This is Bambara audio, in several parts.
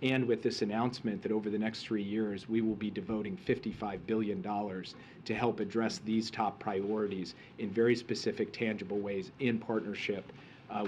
and with this announcement that over the next 3 years we will be devoting $55 billion to help address these top priorities in very specific, tangible ways in partnership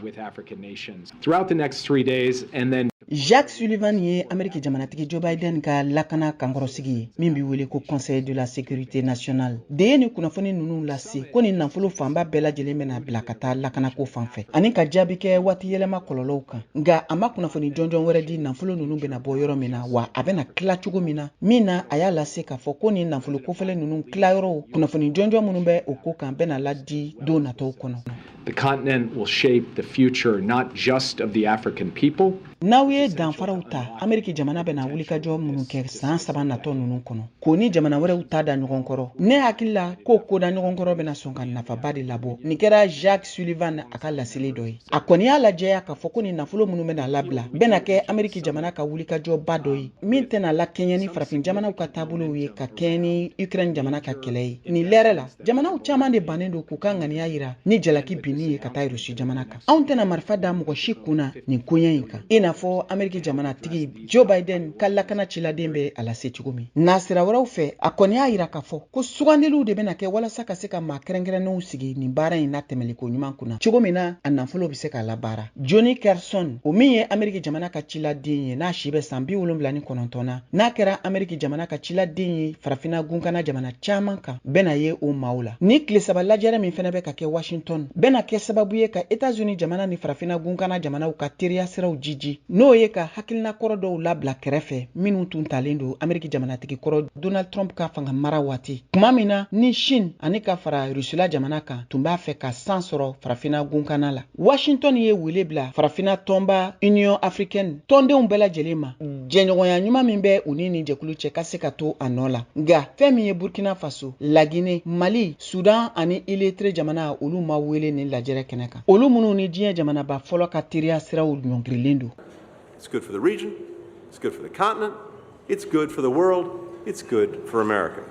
with African nations. Throughout the next 3 days, and then Jacques Sullivan ye Ameriki jamanatigi Joe Biden ka lakana kankɔrɔsigi min bi wele ko Conseil de la Sécurité Nationale. De ye ni kunnafoni nunu lase ko ni nafolo fanba bɛɛ lajɛlen bɛna bila ka taa lakanako fanfɛ ani ka jaabi kɛ waati yɛlɛma kɔlɔlɔw kan. Nga a ma kunnafoni jɔnjɔn wɛrɛ di nafolo nunu bɛna bɔ yɔrɔ min na wa a bɛna tila cogo min na min na a y'a lase k'a fɔ ko ni nafolo kofɛlɛ nunu tilayɔrɔw kunnafoni jɔnjɔn minnu bɛ o ko kan bɛna ladi don nataw kɔnɔ. The continent will shape the future not just of the African people. N'aw ye danfaraw ta Ameriki jamana bɛna wulikajɔ minnu kɛ san 3 natɔ ninnu kɔnɔ k'o ni jamana wɛrɛw ta da ɲɔgɔn kɔrɔ. Ne hakili la ko da ɲɔgɔn kɔrɔ bɛna sɔn ka nafaba de labɔ. Nin kɛra Jacques Sullivan a ka laseli dɔ ye. A kɔni y'a lajɛya k'a fɔ ko ni nafolo minnu bɛna labila bɛna kɛ Ameriki jamana ka wulikajɔba dɔ ye min tɛna lakɛɲɛ ni farafin jamanaw ka taabolow ye ka kɛɲɛ ni Ukraine jamana ka kɛlɛ ye. Nin lɛrɛ la jamanaw caman de bannen don k'u ka ŋaniya yira ni jalaki binni ye ka taa Rusi jamana kan. Anw tɛna marifa da mɔgɔ si kunna nin koɲɛ in kan. I n'a fɔ Ameriki jamanatigi Joe Biden ka lakana ciladen bɛ a lase cogo min. N'a sira wɛrɛw fɛ a kɔni y'a yira k'a fɔ ko sugandiliw de bɛna kɛ walasa ka se ka maa kɛrɛnkɛrɛnnenw sigi nin baara in na tɛmɛliko ɲuman kunna cogo min na a nafolo bɛ se k'a labaara. Johnny Carson o min ye Ameriki jamana ka ciladen ye n'a si bɛ san 79 na n'a kɛra Ameriki jamana ka ciladen ye farafina gunkana jamana caman kan bɛna ye o maaw la. Ni tile 3 lajɛrɛ min fɛnɛ bɛ ka kɛ Washington bɛna kɛ sababu ye ka États-Unis jamana ni farafina gunkana jamanaw ka teriya siraw jiji n'o ye ka hakilina kɔrɔ dɔw labila kɛrɛfɛ minnu tun talen don Ameriki jamanatigi kɔrɔ Donald Trump ka fanga mara waati. Kuma min na ni Chine ani ka fara Rusila jamana kan tun b'a fɛ ka san sɔrɔ farafina gunkana la. Washington ye wele bila farafina tɔnba Union Africaine tɔndenw bɛɛ lajɛlen ma jɛɲɔgɔnya ɲuman min bɛ u ni jɛkulu cɛ ka se ka to a nɔ la. Nga fɛn min ye Burkina Faso, La Guinée, Mali, Sudan ani Iletre jamana olu ma wele ni lajɛrɛ kɛnɛ kan. Olu minnu ni diɲɛ jamanaba fɔlɔ ka teriya siraw ɲɔngirilen don. It's good for the region, it's good for the continent, it's good for the world, it's good for America.